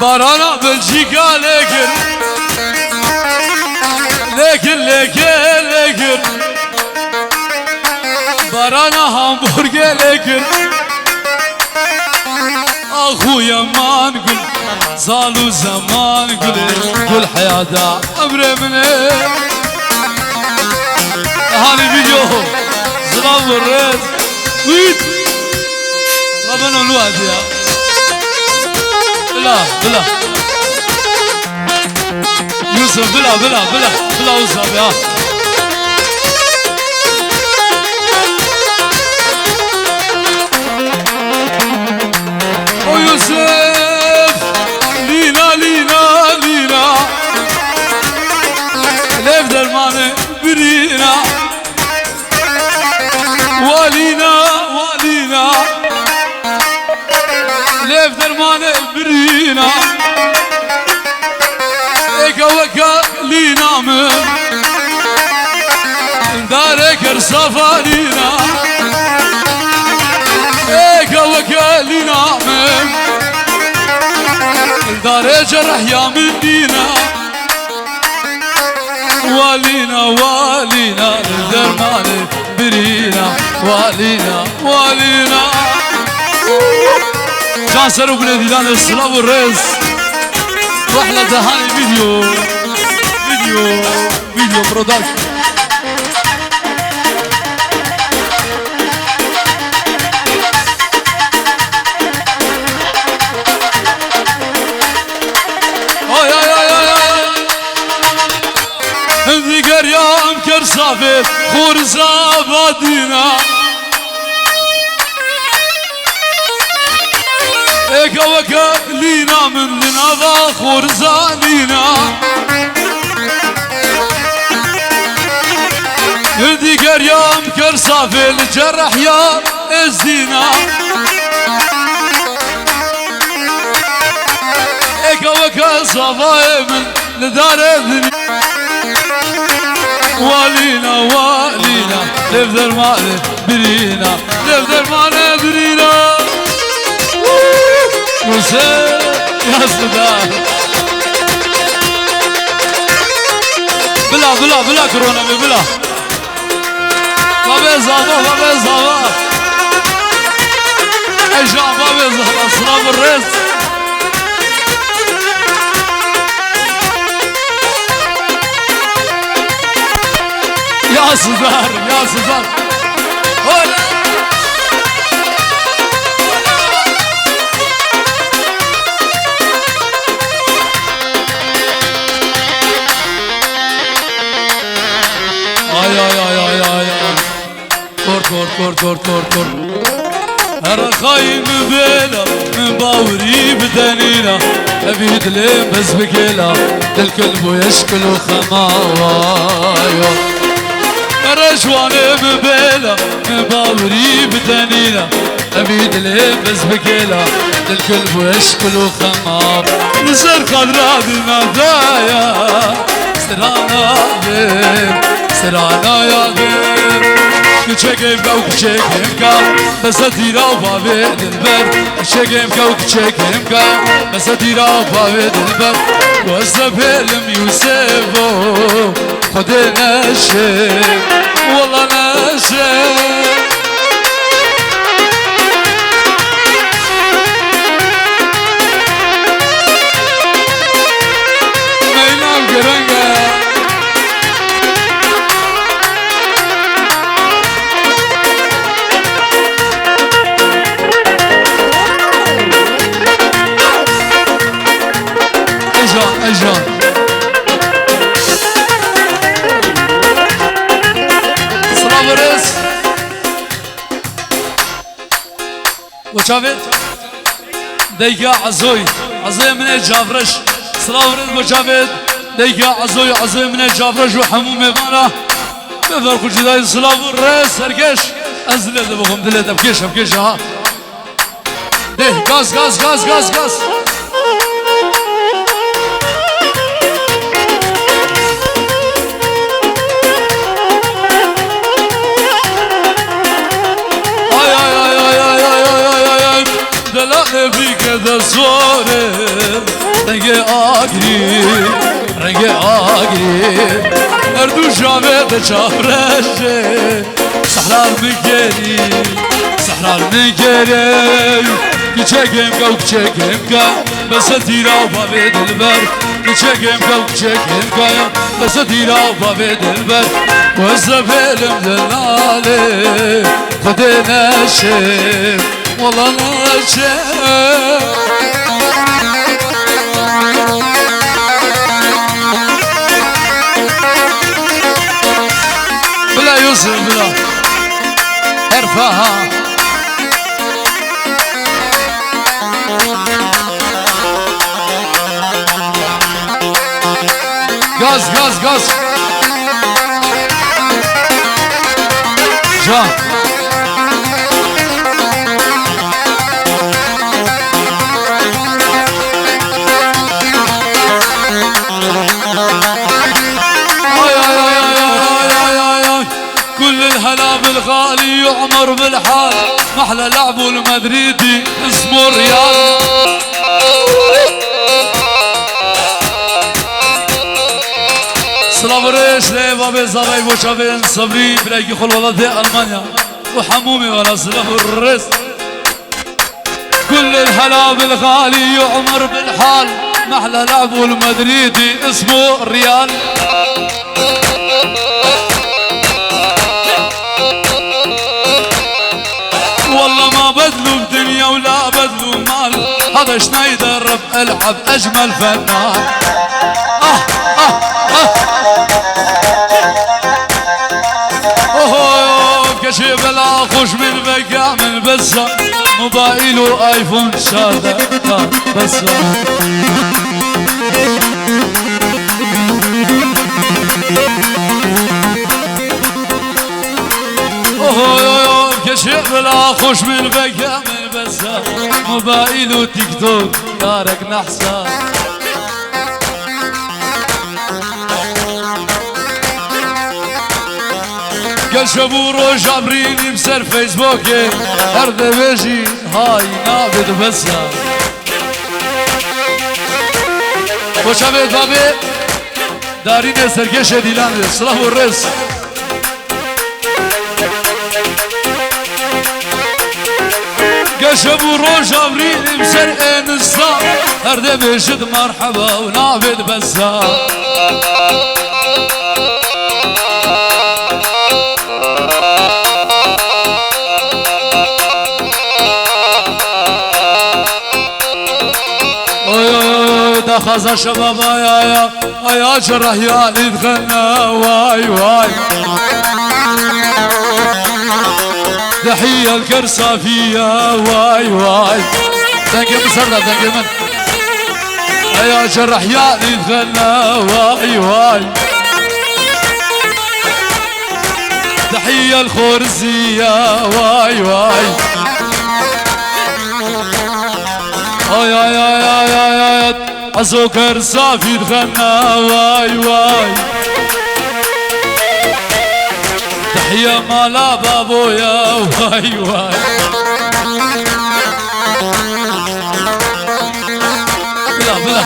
بارانا بلجيكا لكن بارانا هامبورغ لكن اخويا ما نقول زالو زمان قول حياته امري مني هاني فيديو سلام الرز ويد ربنا الوعد يا بلا يوسف بلا وصف يا يوسف لينا ليف درمانه برينا والينا ليف درمانه برينا ايكا وكا لينا من دارك ارصفانينا ايكا وكا لينا من دارك جرح يا مدينة والينا درمانه برينا والينا جان سرو بلادي لان الصلاة والرز واحلى دهاني فيديو برودكشن ذكر يوم كرصافي خورزا بادينا ايكا وكا لينا من لنا خورزا لينا ذكر يوم كرصافي الجرح يا الزينا ايكا وكا صفاي من لدار الدنيا والينا لفدر مالي برينا يوسف يا صدار بلا كورونا بلا بابي زابا ايشان بابي زابا صناب الرز يا صدار هلا كور هر خايم بيلا من باوري بدنينا ابيد لين بس بكيلا الكلب ويشكل وخماوايو رجوان ببيلا من باوري بدنينا ابيد لين بس بكيلا الكلب ويشكل وخماو نزل قدرة بمدايا سرانا يا غير كچكم كا بس تيرا بابي دلبر كچكم كا بس تيرا بابي دلبر وسبلم يوسف خد نشه والله نشه ميلان قرنقه اجان سلام ورز وشافت ديكا عزوي من جافرش سلام ورز وشافت ديكا عزوي من جافرش وحموم مانا بفرق الجداي سلام ورز سرقش انزل هذا بهم دلته بكيش ها ده غاز زورم رنگ آگری رنگ آگری اردو جاوید چافرشه سحرار میگری سحرار میگری کچکم کو کچکم کا بس دیرا بابه دلبر کچکم کو کچکم کا بس دیرا بابه دلبر وزفلم دلاله خود نشه والله نشه بلا يوسف بلا ارفعها غاز غاز غاز جان كل الهلا بالغالي يعمر بالحال محلى لعبه المدريدي اسمه الريال سلام ريش لي بابي زغي وشافين صبري بلاقي خل والله في المانيا وحمومي ولا سلام الريس كل الهلا بالغالي يعمر بالحال محلى لعبه المدريدي اسمه الريال والله ما بدلوا بدنيا ولا بدلوا مال هذا شنايدر العب اجمل فنان كشف العخوش من بقى من بسة موبايله ايفون شادة بسة كشف العخوش من بقى من بسة موبايله تيك توك يارك نحسا قال شابو روج عبريني بسر فيسبوكي هرد بيجي هاي نابد بسا وشابت بابي دارين سرقش ديلان صلاح والرس قال شابو روج عبريني بسر انسا هرد بيجي مرحبا ونابد بسا خزا شبابا يا جرح يا دخلنا واي واي تحية الكرصافية واي واي تنقي مسردة تنقي من يا جرح يا دخلنا واي واي تحية الخورزية واي واي يا عسكر صافي دخلنا واي واي تحية مالا بابويا واي واي بلا بلا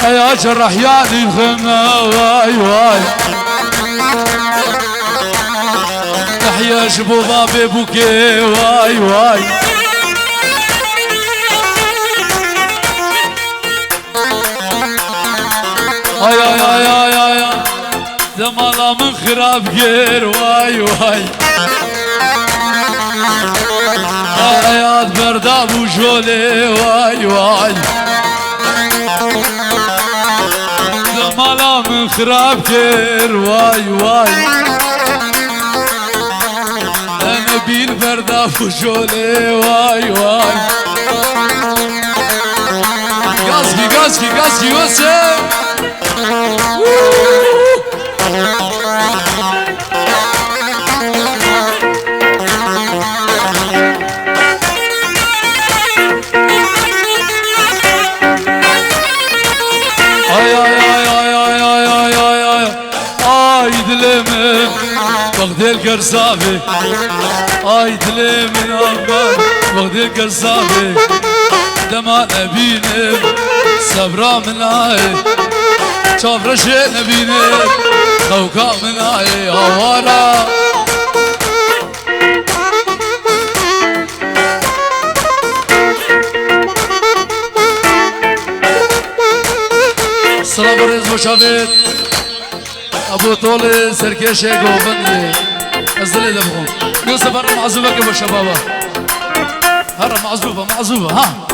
يا جرح يا دخلنا واي واي تحية شبو بابي بوكي واي واي يا دمالا من خراب غير واي واي آيات برداب وجولي واي واي دمالا من خراب غير واي واي بين بردا فجولي واي واي غازكي غازكي غازكي وسام ay ay ay ay ay ay ay ay ay ay dilim وقت القرصافي اي دلي من اول وقت القرصافي دما نبيني صبرا من اي شوف رشي نبيني خوكا من اي هوارا السلام عليكم مشاهد ابو طول سركيشي قوبندي ازلي دبهم يوسف هرم معزوبة كبو شبابا هرم معزوبة ها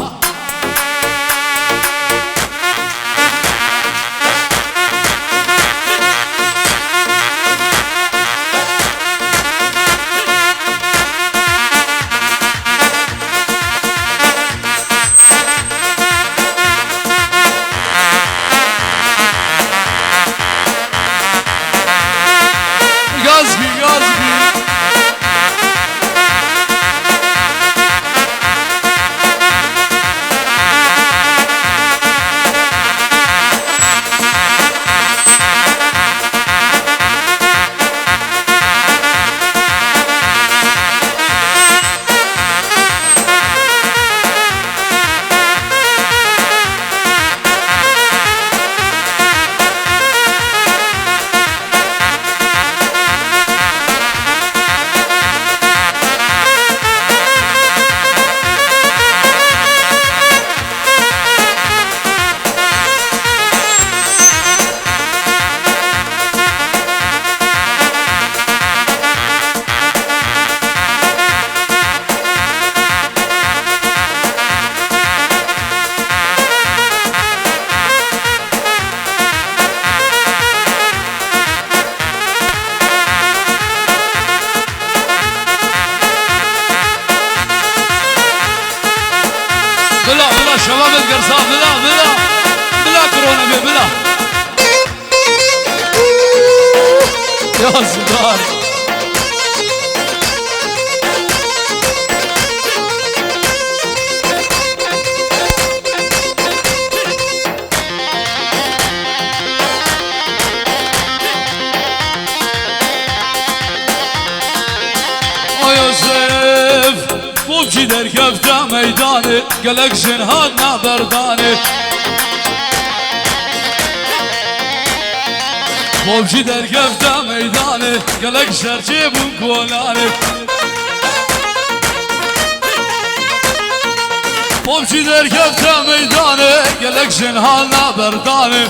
بلا شباب القرصان بلا كورونا بلا يا زدار يوسف بوبجي در كفته ميداني قلق جنهادنا برداني بوبجي در كفته ميداني قلق شرجيب وكولاني بوبجي در كفته ميداني قلق جنهادنا برداني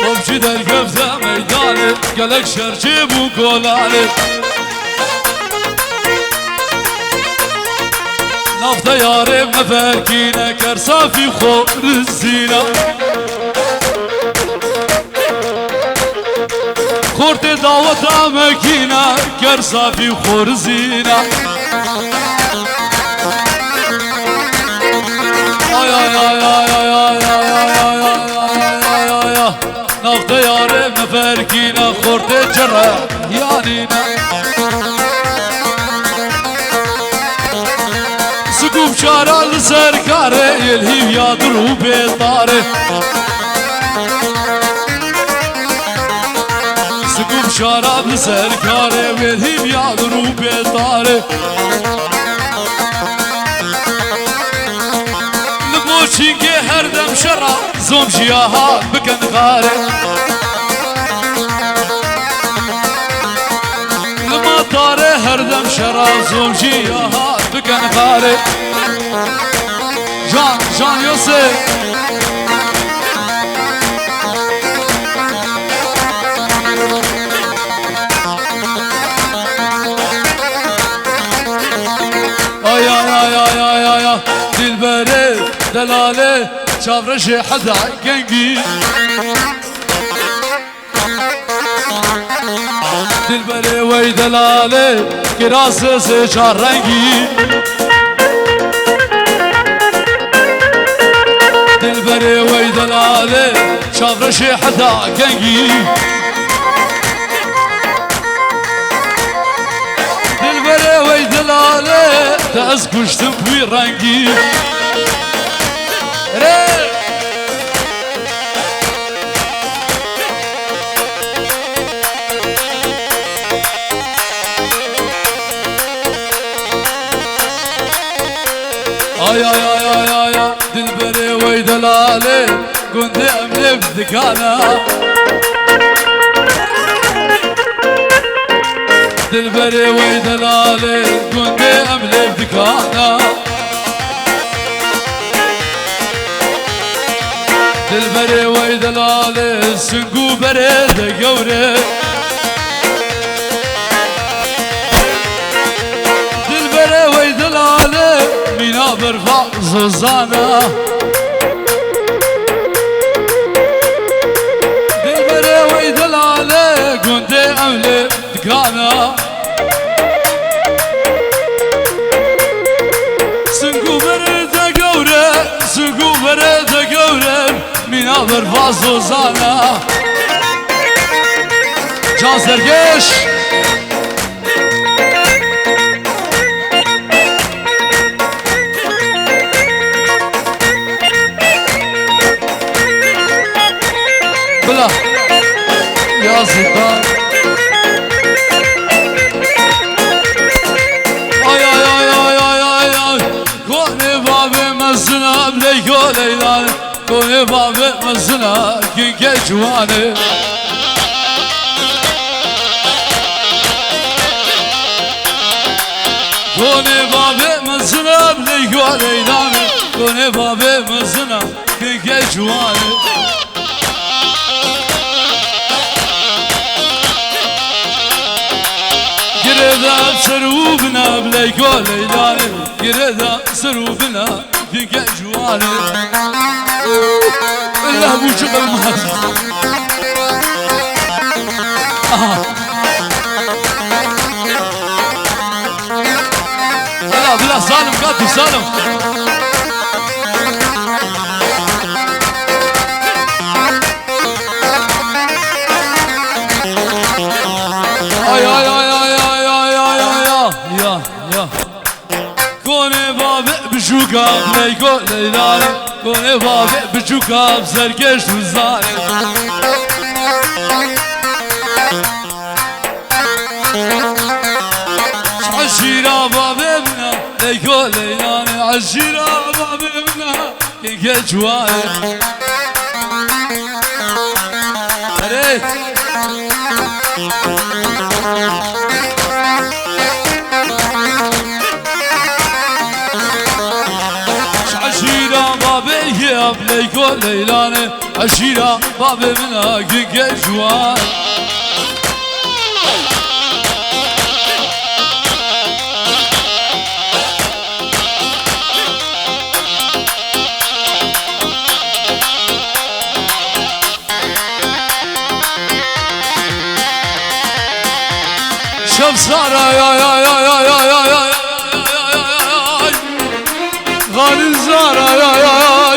بوبجي در كفته ميداني قلق شرجيب وكولاني نفط يارب مفاكينة كرسا في خور الزينة خورت دعوة مكينة كرسا في خور الزينة نفط يارب مفاكينة خورت جرح يانينا سكوب شارع لسركاره يلهي يادرو بيطاره سكوب شارع لسركاره يلهي يادرو بيطاره لبوشينكي هردم شرع زوم جياها بكن غاره لما طاره هردم شرع زوم جياها بكن غاره جان يوسف يا دلبري دلالي شافرشي حدا كنجي دلبري وي دلالي كراسي شارنجي دلبري وي دلالي شافرشي حدا كنجي دلبري وي دلالي تأسكشتم في رنجي يا دلبري ويدلالي كنت املي بدكانا دلبري ويدلالي كنت املي بدكانا دلبري ويدلالي سنقو بريد قوري دلبري ويدلالي مينا برفع زوزانا دلبري ويدلالي كنت املي بدكانا سنقو بريد قوري سنقو بريد قوري مينا برفع زوزانا جان سرقش بلا يا سلطان آي آي آي آي آي آي كوني بابي مزنا بليكو ليلاني كوني بابي مزنا كينكي جواني كوني بابي مزنا بليكو ليلاني كوني بابي مزنا كينكي جواني قريدا سروبنا بليكو ليلاني قريدا سروبنا كينكي جواني الله ابو شغل مهز بلا سالم قاتل سالم اي اي اي اي اي اي اي يا كوني بابي بشوكا بليكو ليلاني كوني بابي بشوكا بسركش وزاني عشيرة بابي بنا ليكو ليلاني عشيرة بابي بنا كيكي جواني ريت عشيرة بابي يا بليكو ليلاني عشيرة بابي بنا كيكي جواني شوف سارة يا غالي زارة يا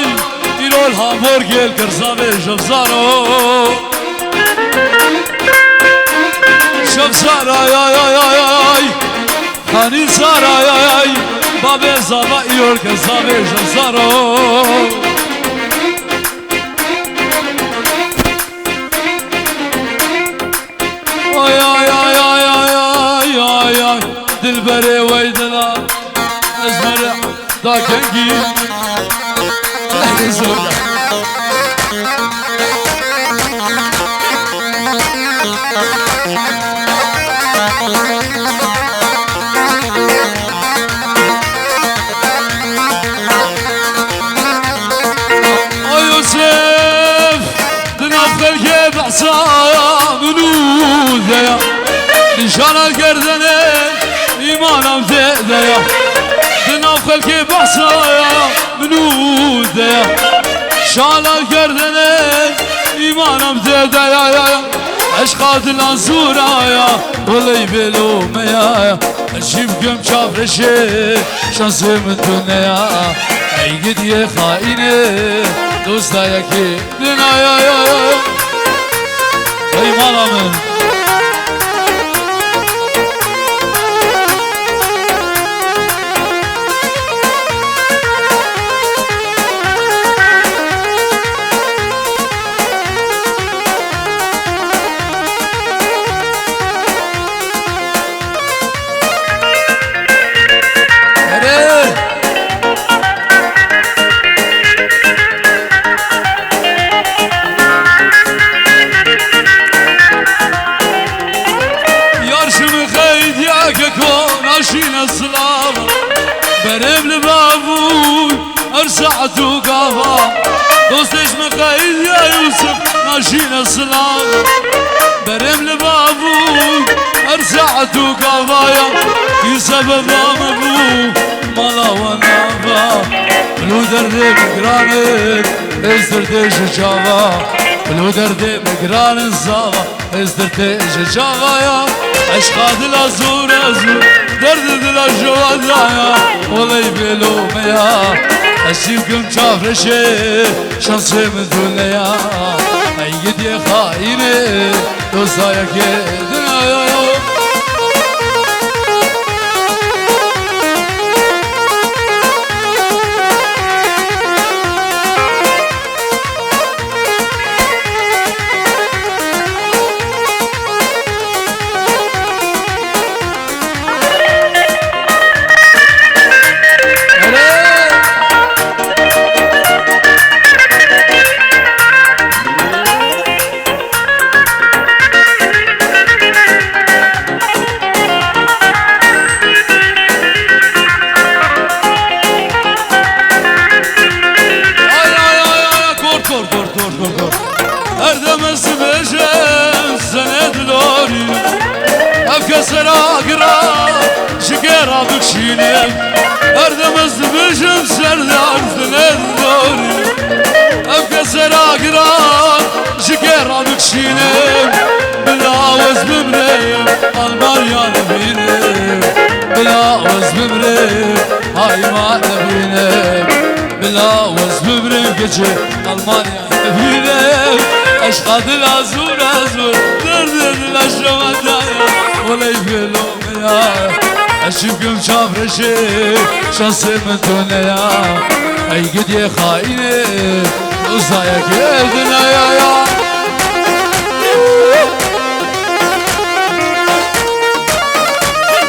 إلو الهامبورغر كرزابي شوف سارة شوف سارة يا غالي زارة يا بابي زابا إلو الكرزابي شوف سارة دلبري ويدلا ازمر داكنجي يوسف دنافل كيف عصا منوذة نشان القردنة إيمانم زيدة دنافل كيف عصا منوذة شان القردنة إيمانم زيدة يا عشقات الأنصورة يا والله يبلو ميا أجيبكم شاف رشي شانسي من دنيا أي قد يا خائنة دوستا يا كي لنا يا أي مالا من سعد وقافا دوستش مقايد يا يوسف ماشينا سلام برم لبابو ارسعد وقافايا في سبب مبو مالا ونافا بلو درد مقرانك ازدردش جافا بلو درد مقران الزافا ازدردش جافا يا عشقات الازور ازور درد دل الجوادايا ولا يبلو ميا اشيبكم شافرشي شانسي من دنيا ايد يا خايني دوسايا كدنيا سراقرا شكرا بكشيني اردمز بجم سردار ثنين دوري ابكى سراقرا شكرا بكشيني بلاوز بمريم المريان بيني بلاوز بمريم هاي ما نبيني بلاوز بمريم كجي المريان بيني اشقاد الازور ازور درد الاشرمدايا ولا يفلو يا اشوفكم شافرشي شانسي من دنيا اي قد يا خايني وصايا كيدنا يا